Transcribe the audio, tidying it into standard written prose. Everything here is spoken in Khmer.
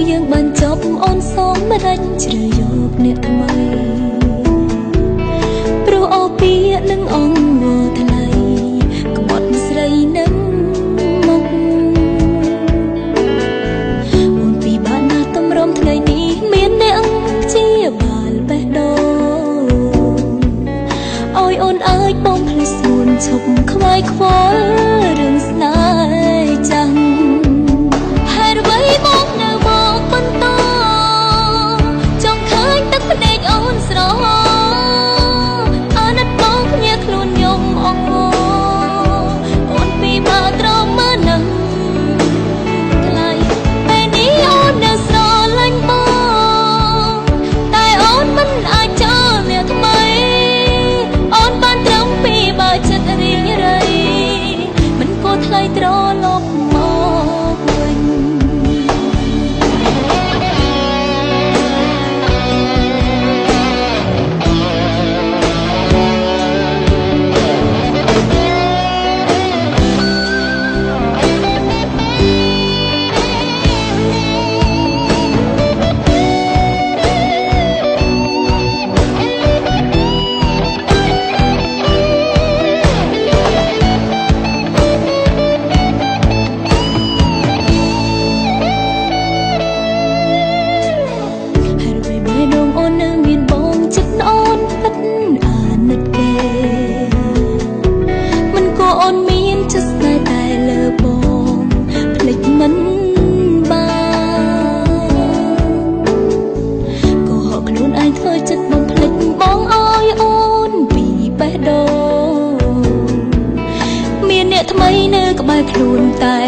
យើងបានចប់អូនសូមមិនដាច់ជ្រើយកអ្នកថ្មីព្រោះអូពីនឹងអងវល់ថ្លៃក្បត់ស្រីនឹងមកអូនពីបានណាតម្រុំថ្ងៃនេះមានអ្នកជាបាលបេះដូងអើយអូនអើយបងភ្លេចស្រួនឈប់ខ្វាយខ្វល់រឿងស្នេហ៍ចាំហើយអ្វីមកនៅមកបន្តចង់ឃើញទឹកភ្នែកអូនស្រស់អាណិតបងភ្ញាខ្លួនខ្ញុំអងអូនពីបើត្រង់មើលនឹងថ្លៃពេលនេះអូននៅស្រឡាញ់បងតែអូនមិនអាចចោលអ្នកថ្មីអូនបានត្រង់ពីបើចិត្តរៀងរៃមិនគួរថ្លៃត្រឡប់មកវិញអូននៅមានបងចិត្តអូនពិតអាណិតគេមិនក៏អូនមានចិត្តស្នេហ៍តែលើបងភ្លេចមិនបានក៏ហកខ្លួនឯងធ្វើចិត្តបងភ្លេចបងអើយអូនពីបេះដូងមានអ្នកថ្មីនៅក្បែរខ្លួនតែ